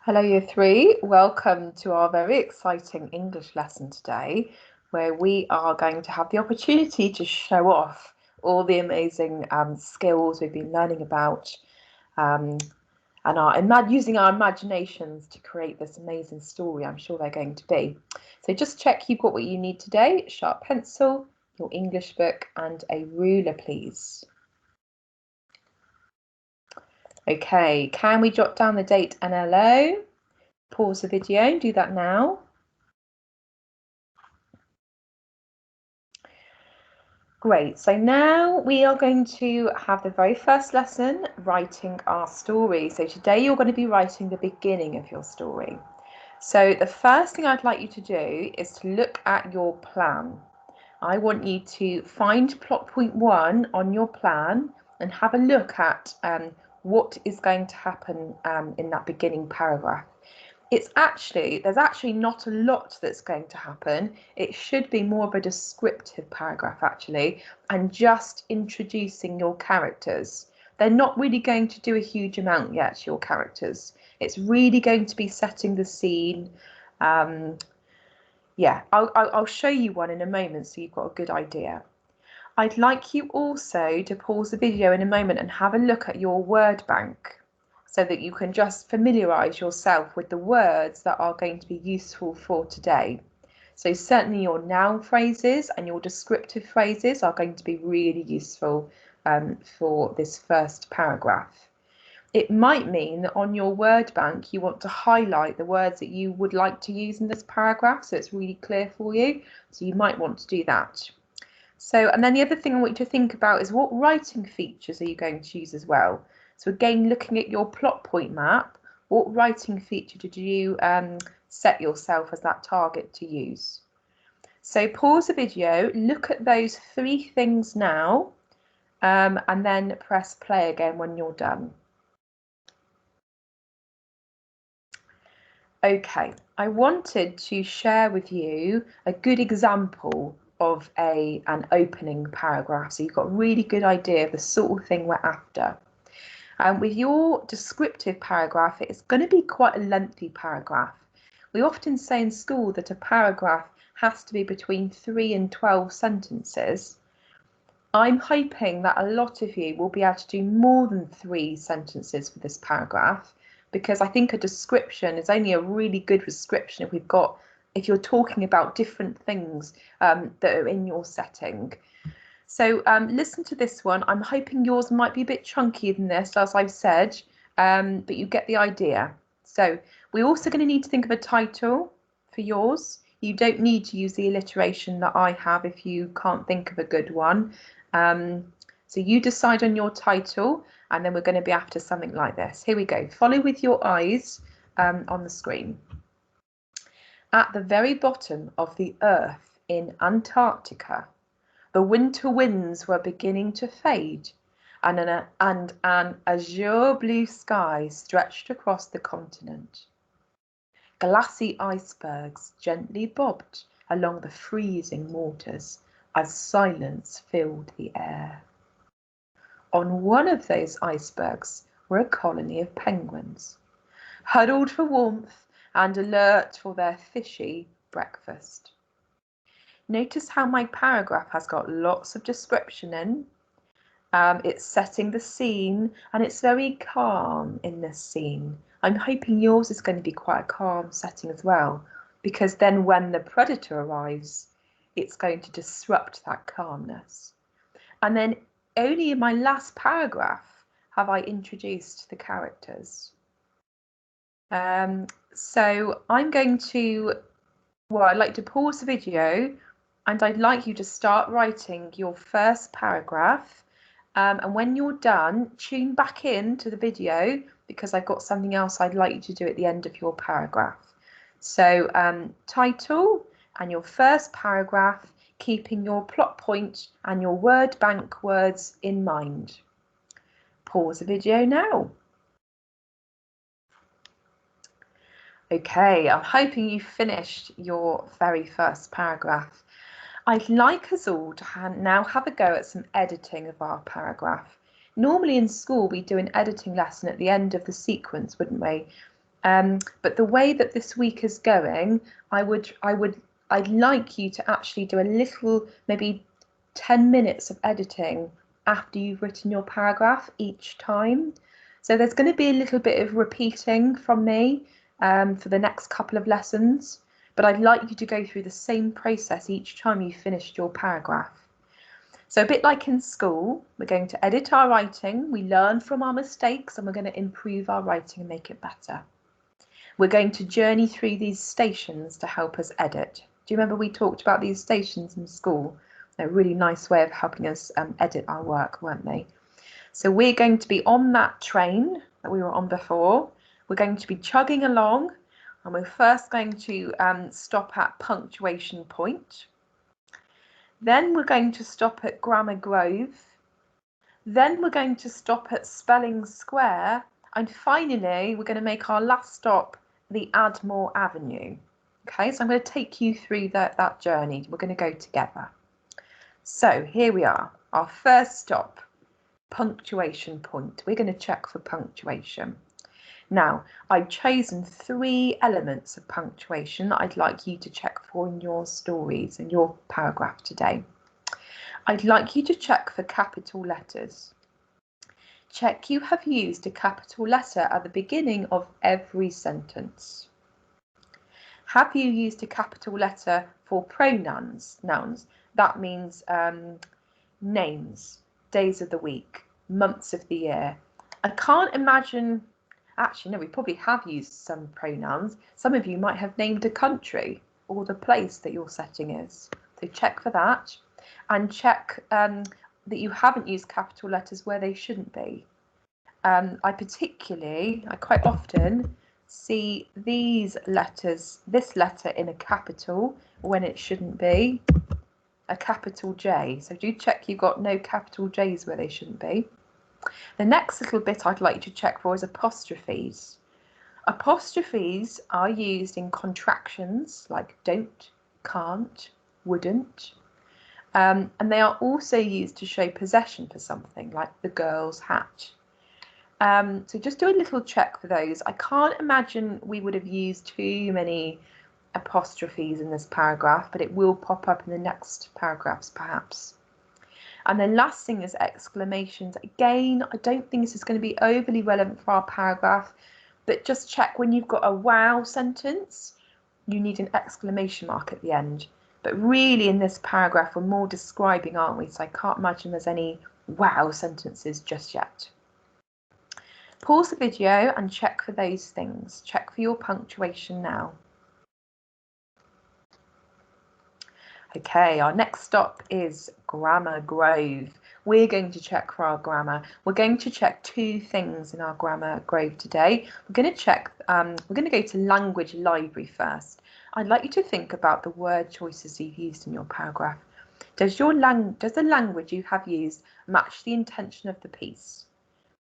Hello, Year 3. Welcome to our very exciting English lesson today, where we are going to have the opportunity to show off all the amazing skills we've been learning about and using our imaginations to create this amazing story I'm sure they're going to be. So just check you've got what you need today: a sharp pencil, your English book, and a ruler, please. Okay, can we jot down the date and hello? Pause the video and do that now. Great, so now we are going to have the very first lesson, writing our story. So today you're going to be writing the beginning of your story. So the first thing I'd like you to do is to look at your plan. I want you to find plot point 1 on your plan and have a look at what is going to happen in that beginning paragraph. There's actually not a lot that's going to happen. It should be more of a descriptive paragraph actually, and just introducing your characters. They're not really going to do a huge amount yet, your characters. It's really going to be setting the scene. Yeah, I'll show you one in a moment so you've got a good idea. I'd like you also to pause the video in a moment and have a look at your word bank, so that you can just familiarise yourself with the words that are going to be useful for today. So certainly your noun phrases and your descriptive phrases are going to be really useful for this first paragraph. It might mean that on your word bank you want to highlight the words that you would like to use in this paragraph so it's really clear for you. So you might want to do that. So, and then the other thing I want you to think about is what writing features are you going to use as well? So again, looking at your plot point map, what writing feature did you set yourself as that target to use? So pause the video, look at those 3 things now, and then press play again when you're done. Okay, I wanted to share with you a good example of an opening paragraph, so you've got a really good idea of the sort of thing we're after. With your descriptive paragraph, it's going to be quite a lengthy paragraph. We often say in school that a paragraph has to be between 3 and 12 sentences. I'm hoping that a lot of you will be able to do more than 3 sentences for this paragraph, because I think a description is only a really good description if you're talking about different things that are in your setting. So listen to this one. I'm hoping yours might be a bit chunkier than this, as I've said, but you get the idea. So we're also going to need to think of a title for yours. You don't need to use the alliteration that I have if you can't think of a good one. So you decide on your title, and then we're going to be after something like this. Here we go. Follow with your eyes on the screen. At the very bottom of the Earth in Antarctica, the winter winds were beginning to fade, and an azure blue sky stretched across the continent. Glassy icebergs gently bobbed along the freezing waters as silence filled the air. On one of those icebergs were a colony of penguins, huddled for warmth and alert for their fishy breakfast. Notice how my paragraph has got lots of description in. It's setting the scene, and it's very calm in this scene. I'm hoping yours is going to be quite a calm setting as well, because then when the predator arrives, it's going to disrupt that calmness. And then only in my last paragraph have I introduced the characters. So I'm going to, I'd like to pause the video, and I'd like you to start writing your first paragraph. And when you're done, tune back in to the video, because I've got something else I'd like you to do at the end of your paragraph. So title and your first paragraph, keeping your plot point and your word bank words in mind. Pause the video now. Okay, I'm hoping you've finished your very first paragraph. I'd like us all to now have a go at some editing of our paragraph. Normally in school we do an editing lesson at the end of the sequence, wouldn't we? But the way that this week is going, I'd like you to actually do a little, maybe 10 minutes of editing after you've written your paragraph each time. So there's going to be a little bit of repeating from me for the next couple of lessons, but I'd like you to go through the same process each time you've finished your paragraph. So a bit like in school, we're going to edit our writing, we learn from our mistakes, and we're going to improve our writing and make it better. We're going to journey through these stations to help us edit. Do you remember we talked about these stations in school? They're a really nice way of helping us edit our work, weren't they? So we're going to be on that train that we were on before. We're going to be chugging along, and we're first going to stop at punctuation point. Then we're going to stop at grammar grove. Then we're going to stop at spelling square. And finally, we're going to make our last stop the Admore Avenue. Okay, so I'm going to take you through that journey. We're going to go together. So here we are, our first stop, punctuation point. We're going to check for punctuation. Now, I've chosen 3 elements of punctuation that I'd like you to check for in your stories, in your paragraph today. I'd like you to check for capital letters. Check you have used a capital letter at the beginning of every sentence. Have you used a capital letter for pronouns, nouns? That means names, days of the week, months of the year. I can't imagine, actually no, we probably have used some pronouns. Some of you might have named a country or the place that your setting is. So check for that, and check that you haven't used capital letters where they shouldn't be. I quite often see these letters, this letter in a capital when it shouldn't be, a capital J. So do check you've got no capital J's where they shouldn't be. The next little bit I'd like you to check for is apostrophes. Apostrophes are used in contractions like don't, can't, wouldn't. And they are also used to show possession for something like the girl's hat. So just do a little check for those. I can't imagine we would have used too many apostrophes in this paragraph, but it will pop up in the next paragraphs perhaps. And the last thing is exclamations. Again, I don't think this is going to be overly relevant for our paragraph, but just check when you've got a wow sentence, you need an exclamation mark at the end. But really in this paragraph, we're more describing, aren't we? So I can't imagine there's any wow sentences just yet. Pause the video and check for those things. Check for your punctuation now. Okay, our next stop is Grammar Grove. We're going to check for our grammar. We're going to check 2 things in our Grammar Grove today. We're going to check, we're going to go to Language Library first. I'd like you to think about the word choices you've used in your paragraph. Does the language you have used match the intention of the piece?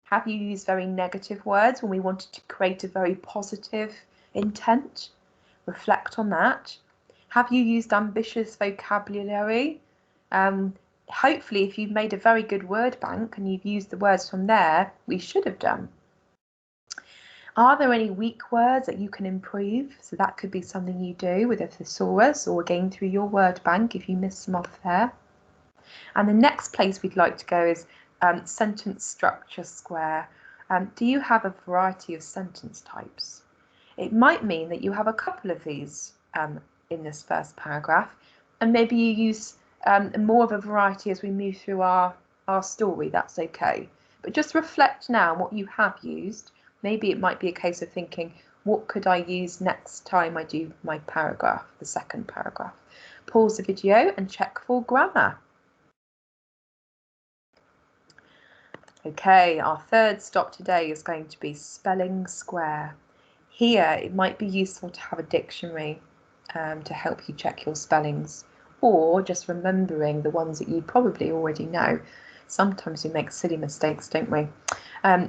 Have you used very negative words when we wanted to create a very positive intent? Reflect on that. Have you used ambitious vocabulary? Hopefully, if you've made a very good word bank and you've used the words from there, we should have done. Are there any weak words that you can improve? So that could be something you do with a thesaurus or again through your word bank if you miss some off there. And the next place we'd like to go is sentence structure square. Do you have a variety of sentence types? It might mean that you have a couple of these in this first paragraph, and maybe you use more of a variety as we move through our story. That's okay. But just reflect now on what you have used. Maybe it might be a case of thinking, what could I use next time I do my paragraph, the second paragraph? Pause the video and check for grammar. Okay, our third stop today is going to be spelling square. Here, it might be useful to have a dictionary to help you check your spellings, or just remembering the ones that you probably already know. Sometimes we make silly mistakes, don't we?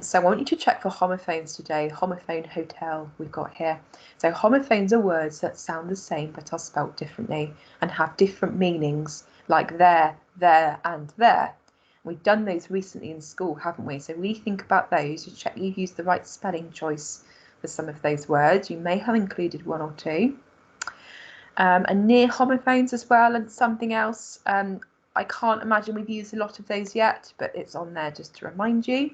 So I want you to check for homophones today. Homophone hotel we've got here. So homophones are words that sound the same but are spelt differently and have different meanings, like there, and there. We've done those recently in school, haven't we? So we think about those to check you've used the right spelling choice for some of those words. You may have included one or two. And near homophones as well, and something else. I can't imagine we've used a lot of those yet, but it's on there just to remind you.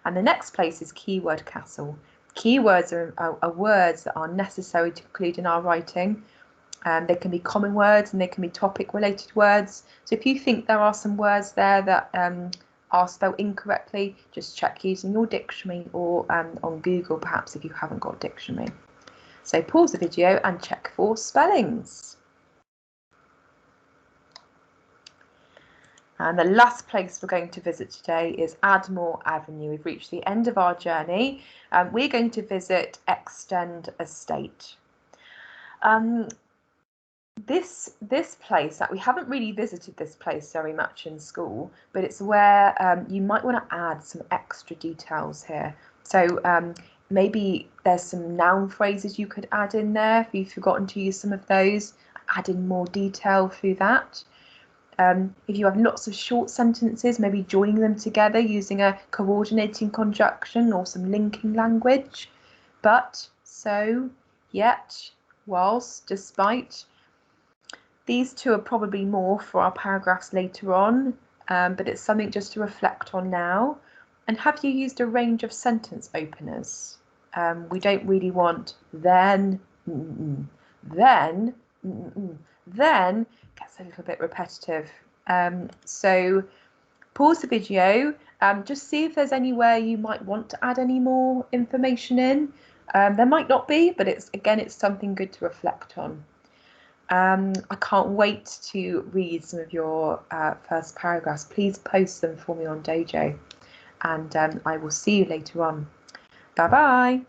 And the next place is keyword castle. Keywords are words that are necessary to include in our writing. They can be common words and they can be topic related words. So if you think there are some words there that are spelled incorrectly, just check using your dictionary or on Google perhaps if you haven't got a dictionary. So pause the video and check for spellings. And the last place we're going to visit today is Admore Avenue. We've reached the end of our journey. We're going to visit Extend Estate. This place, that we haven't really visited this place very much in school, but it's where you might want to add some extra details here. So maybe there's some noun phrases you could add in there if you've forgotten to use some of those, add in more detail through that. If you have lots of short sentences, maybe joining them together using a coordinating conjunction or some linking language. But, so, yet, whilst, despite. These two are probably more for our paragraphs later on, but it's something just to reflect on now. And have you used a range of sentence openers? We don't really want then, then, then gets a little bit repetitive. So pause the video, just see if there's anywhere you might want to add any more information in. There might not be, but it's something good to reflect on. I can't wait to read some of your first paragraphs. Please post them for me on Dojo, and I will see you later on. Bye bye.